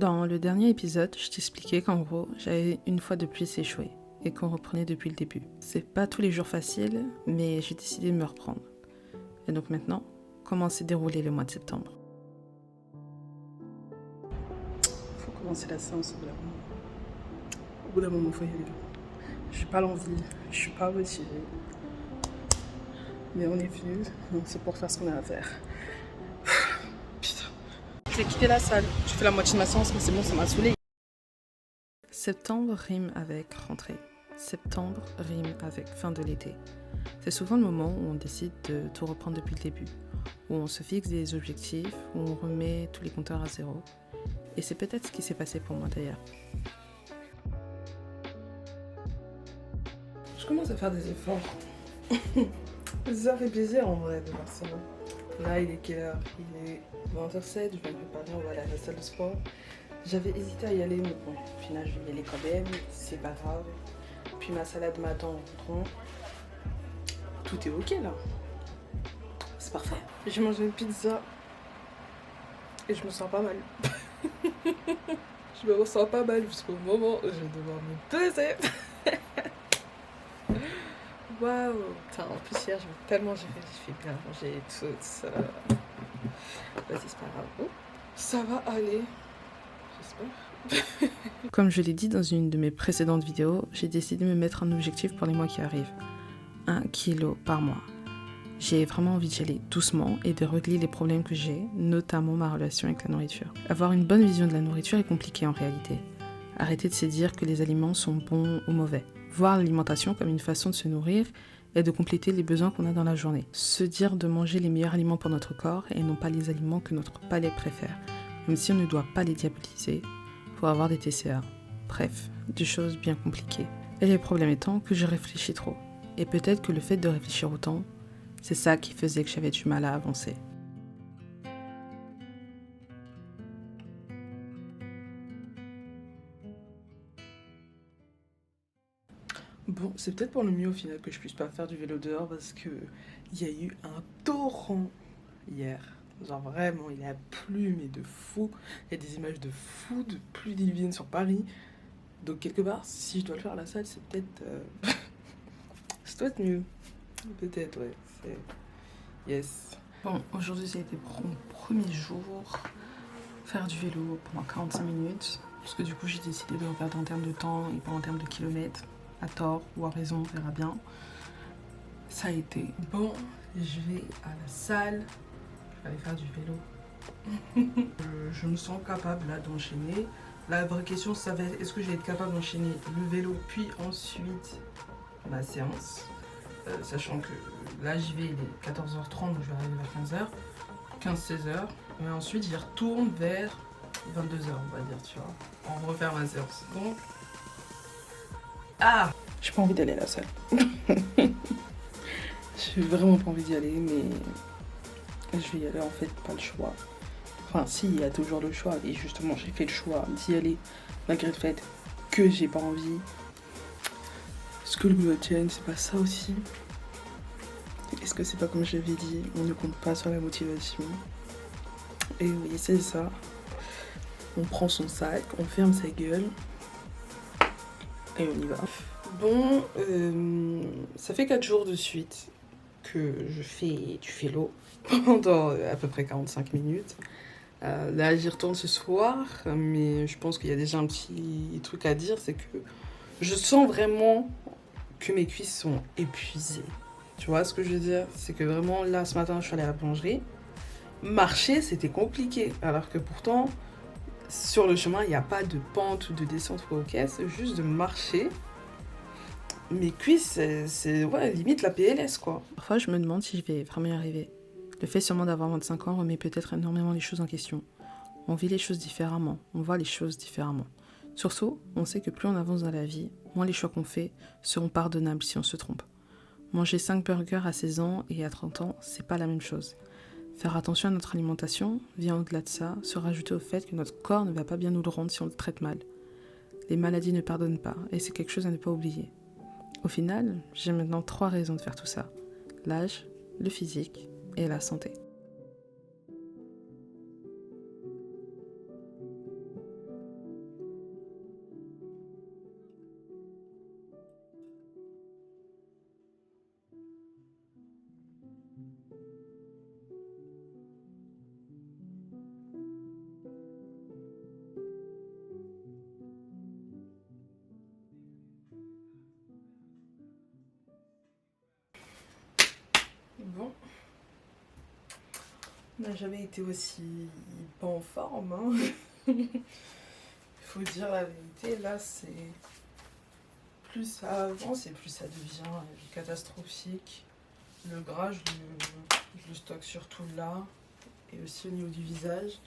Dans le dernier épisode, je t'expliquais qu'en gros, j'avais une fois de plus échoué et qu'on reprenait depuis le début. C'est pas tous les jours facile, mais j'ai décidé de me reprendre. Et donc maintenant, comment s'est déroulé le mois de septembre? Faut commencer la séance au bout d'un moment, faut y aller. J'ai pas l'envie, je suis pas motivée. Mais on est venu, donc c'est pour faire ce qu'on a à faire. Putain. J'ai quitté la salle, j'ai fait la moitié de ma séance, mais c'est bon, ça m'a saoulée. Septembre rime avec rentrée. Septembre rime avec fin de l'été. C'est souvent le moment où on décide de tout reprendre depuis le début, où on se fixe des objectifs, où on remet tous les compteurs à zéro. Et c'est peut-être ce qui s'est passé pour moi d'ailleurs. Je commence à faire des efforts. Ça fait plaisir en vrai de voir ça. Là, il est quelle heure? Il est 20h07, je vais me préparer, on va aller à la salle de sport. J'avais hésité à y aller, mais bon, au final, je vais y aller quand même, c'est pas grave. Puis ma salade m'attend en rentrant. Tout est ok là. C'est parfait. J'ai mangé une pizza et je me sens pas mal. Je me sens pas mal jusqu'au moment où je vais devoir me peser. Waouh. Putain, en plus hier, j'ai fait bien manger tout ça. Vas-y, c'est pas grave. Oh, ça va aller. J'espère. Comme je l'ai dit dans une de mes précédentes vidéos, j'ai décidé de me mettre un objectif pour les mois qui arrivent. 1 kilo par mois. J'ai vraiment envie d'y aller doucement et de régler les problèmes que j'ai, notamment ma relation avec la nourriture. Avoir une bonne vision de la nourriture est compliqué en réalité. Arrêter de se dire que les aliments sont bons ou mauvais. Voir l'alimentation comme une façon de se nourrir et de compléter les besoins qu'on a dans la journée. Se dire de manger les meilleurs aliments pour notre corps et non pas les aliments que notre palais préfère. Même si on ne doit pas les diaboliser pour avoir des TCA. Bref, des choses bien compliquées. Et le problème étant que je réfléchis trop. Et peut-être que le fait de réfléchir autant, c'est ça qui faisait que j'avais du mal à avancer. Bon, c'est peut-être pour le mieux au final que je puisse pas faire du vélo dehors parce que il y a eu un torrent hier. Genre vraiment, il a plu mais de fou. Il y a des images de fou, de pluie divine sur Paris. Donc quelque part, si je dois le faire à la salle, c'est peut-être... c'est peut-être mieux. Peut-être, ouais. C'est... Yes. Bon, aujourd'hui ça a été mon premier jour. Faire du vélo pendant 45 minutes. Parce que du coup j'ai décidé de regarder en termes de temps et pas en termes de kilomètres. À tort ou à raison, on verra bien. Ça a été bon. Je vais à la salle. Je vais aller faire du vélo. Je me sens capable là d'enchaîner. La vraie question, ça va être est-ce que je vais être capable d'enchaîner le vélo puis ensuite ma séance. Sachant que là j'y vais, il est 14h30, donc je vais arriver vers 15h, 15-16h. Et ensuite j'y retourne vers 22h, on va dire, tu vois. On refaire ma séance. Donc. Ah! J'ai pas envie d'aller à la salle. J'ai vraiment pas envie d'y aller, mais je vais y aller en fait, pas le choix. Enfin, si, il y a toujours le choix. Et justement, j'ai fait le choix d'y aller, malgré le fait que j'ai pas envie. Est-ce que le gluten, c'est pas ça aussi? Est-ce que c'est pas comme je l'avais dit, on ne compte pas sur la motivation? Et oui, c'est ça. On prend son sac, on ferme sa gueule. Et on y va. Bon, ça fait 4 jours de suite que je fais du vélo pendant à peu près 45 minutes. Là, j'y retourne ce soir, mais je pense qu'il y a déjà un petit truc à dire, c'est que je sens vraiment que mes cuisses sont épuisées. Tu vois ce que je veux dire? C'est que vraiment, là, ce matin, je suis allée à la boulangerie. Marcher, c'était compliqué, alors que pourtant, sur le chemin, il n'y a pas de pente ou de descente ou ok, c'est juste de marcher. Mes cuisses, c'est ouais, limite la PLS, quoi. Parfois je me demande si je vais vraiment y arriver. Le fait sûrement d'avoir 25 ans remet peut-être énormément les choses en question. On vit les choses différemment, on voit les choses différemment. Surtout, on sait que plus on avance dans la vie, moins les choix qu'on fait seront pardonnables si on se trompe. Manger 5 burgers à 16 ans et à 30 ans, c'est pas la même chose. Faire attention à notre alimentation vient au-delà de ça, se rajouter au fait que notre corps ne va pas bien nous le rendre si on le traite mal. Les maladies ne pardonnent pas et c'est quelque chose à ne pas oublier. Au final, j'ai maintenant 3 raisons de faire tout ça. L'âge, le physique et la santé. On n'a jamais été aussi pas en forme. Hein. Il faut dire la vérité, là c'est... Plus ça avance et plus ça devient catastrophique. Le gras, je le stocke surtout là et aussi au niveau du visage.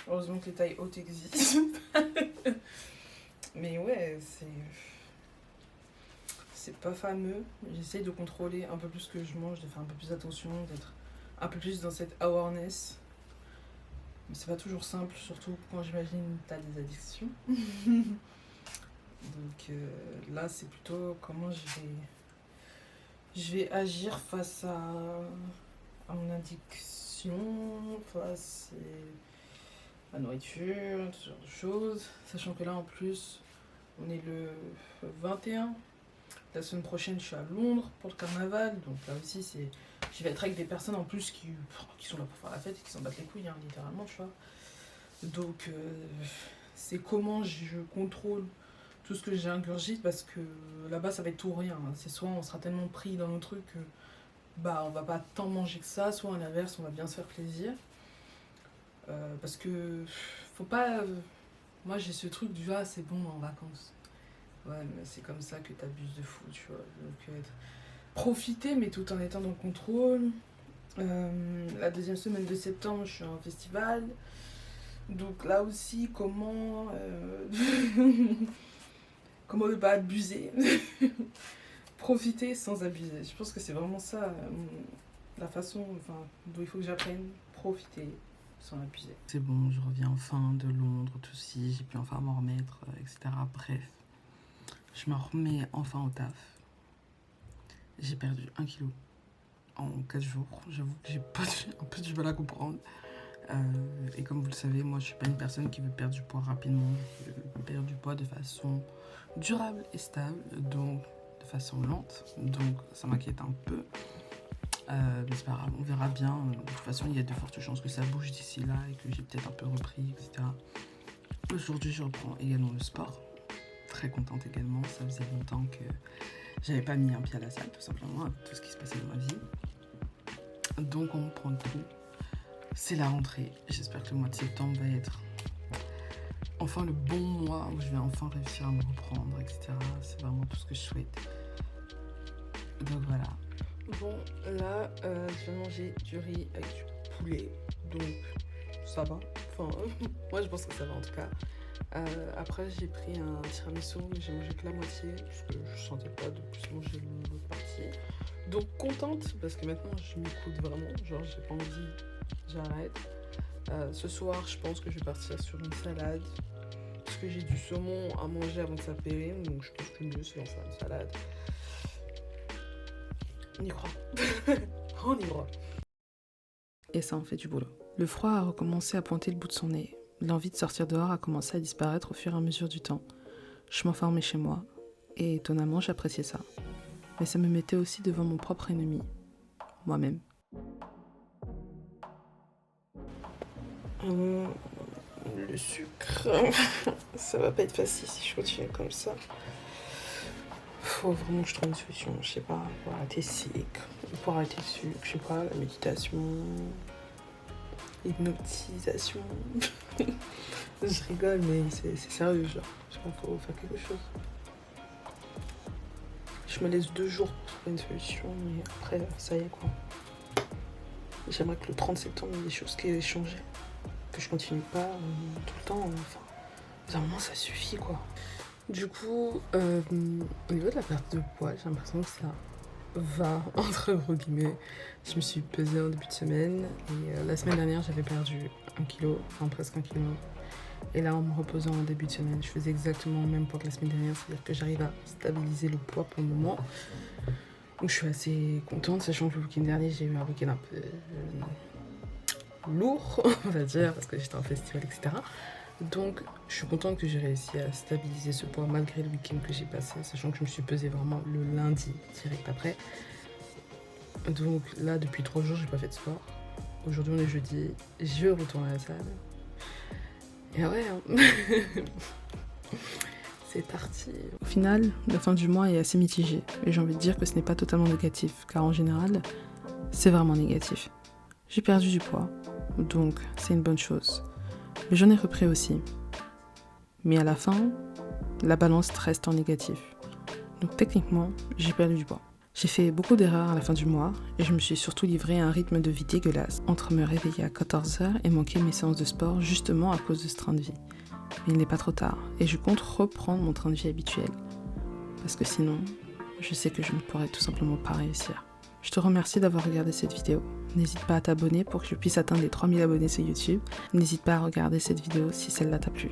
Heureusement que les tailles hautes existent. Mais ouais, c'est pas fameux. J'essaye de contrôler un peu plus ce que je mange, de faire un peu plus attention, d'être un peu plus dans cette awareness. Mais c'est pas toujours simple, surtout quand j'imagine que t'as des addictions. Donc là, c'est plutôt comment je vais agir face à mon addiction, face à la nourriture, ce genre de choses. Sachant que là, en plus, on est le 21. La semaine prochaine, je suis à Londres pour le carnaval. Donc là aussi, je vais être avec des personnes en plus qui sont là pour faire la fête et qui s'en battent les couilles, hein, littéralement, tu vois. Donc, c'est comment je contrôle tout ce que j'ingurgite, parce que là-bas, ça va être tout ou rien. Hein. C'est soit on sera tellement pris dans nos trucs que on va pas tant manger que ça, soit à l'inverse, on va bien se faire plaisir. Parce que faut pas... moi, j'ai ce truc du c'est bon en vacances. Ouais, mais c'est comme ça que t'abuses de fou, tu vois. Donc, profiter, mais tout en étant dans le contrôle. La deuxième semaine de septembre, je suis à un festival. Donc là aussi, comment ne pas abuser. Profiter sans abuser. Je pense que c'est vraiment ça, la façon dont il faut que j'apprenne. Profiter sans abuser. C'est bon, je reviens enfin de Londres, tout ci, j'ai pu enfin m'en remettre, etc. Bref, je me remets enfin au taf. J'ai perdu 1 kilo en 4 jours. J'avoue que j'ai un peu du mal à comprendre. Et comme vous le savez, moi je suis pas une personne qui veut perdre du poids rapidement. Je veux perdre du poids de façon durable et stable, donc de façon lente. Donc ça m'inquiète un peu. Mais c'est pas grave, on verra bien. De toute façon, il y a de fortes chances que ça bouge d'ici là et que j'ai peut-être un peu repris, etc. Aujourd'hui, je reprends également le sport. Très contente également. Ça faisait longtemps que j'avais pas mis un pied à la salle, tout simplement, avec tout ce qui se passait dans ma vie. Donc on prend le coup. C'est la rentrée. J'espère que le mois de septembre va être enfin le bon mois où je vais enfin réussir à me reprendre, etc. C'est vraiment tout ce que je souhaite. Donc voilà. Bon, là, je viens de manger du riz avec du poulet. Donc ça va. Enfin, moi je pense que ça va en tout cas. Après, j'ai pris un tiramisu, mais j'ai mangé que la moitié parce que je sentais pas de plus manger l'autre partie. Donc contente parce que maintenant je m'écoute vraiment. Genre, j'ai pas envie, j'arrête. Ce soir, je pense que je vais partir sur une salade parce que j'ai du saumon à manger avant que ça périme. Donc je pense que le mieux c'est d'en faire une salade. On y croit. On y croit. Et ça en fait du boulot. Le froid a recommencé à pointer le bout de son nez. L'envie de sortir dehors a commencé à disparaître au fur et à mesure du temps. Je m'enfermais chez moi, et étonnamment j'appréciais ça. Mais ça me mettait aussi devant mon propre ennemi, moi-même. Le sucre, ça va pas être facile si je continue comme ça. Faut vraiment que je trouve une solution, je sais pas, pour arrêter le sucre, pour arrêter le sucre, je sais pas, la méditation, l'hypnotisation. Je rigole, mais c'est sérieux, genre. Je pense qu'il faut faire quelque chose. Je me laisse 2 jours pour trouver une solution, mais après, ça y est, quoi. J'aimerais que le 30 septembre, il y ait des choses qui aient changé. Que je continue pas tout le temps, enfin. À un moment, ça suffit, quoi. Du coup, au niveau de la perte de poids, j'ai l'impression que ça va, entre gros guillemets. Je me suis pesée en début de semaine, et la semaine dernière, j'avais perdu 1 kilo, enfin presque 1 kilo. Et là, en me reposant en début de semaine, je faisais exactement le même poids que la semaine dernière, c'est-à-dire que j'arrive à stabiliser le poids pour le moment. Donc je suis assez contente, sachant que le week-end dernier, j'ai eu un week-end un peu lourd, on va dire, parce que j'étais en festival, etc. Donc je suis contente que j'ai réussi à stabiliser ce poids malgré le week-end que j'ai passé, sachant que je me suis pesée vraiment le lundi, direct après. Donc là, depuis 3 jours, j'ai pas fait de sport. Aujourd'hui, on est jeudi, je retourne à la salle. Et ouais, hein. C'est parti. Au final, la fin du mois est assez mitigée. Et j'ai envie de dire que ce n'est pas totalement négatif, car en général, c'est vraiment négatif. J'ai perdu du poids, donc c'est une bonne chose. Mais j'en ai repris aussi. Mais à la fin, la balance reste en négatif. Donc techniquement, j'ai perdu du poids. J'ai fait beaucoup d'erreurs à la fin du mois et je me suis surtout livrée à un rythme de vie dégueulasse, entre me réveiller à 14h et manquer mes séances de sport justement à cause de ce train de vie. Mais il n'est pas trop tard et je compte reprendre mon train de vie habituel. Parce que sinon, je sais que je ne pourrais tout simplement pas réussir. Je te remercie d'avoir regardé cette vidéo. N'hésite pas à t'abonner pour que je puisse atteindre les 3000 abonnés sur YouTube. N'hésite pas à regarder cette vidéo si celle-là t'a plu.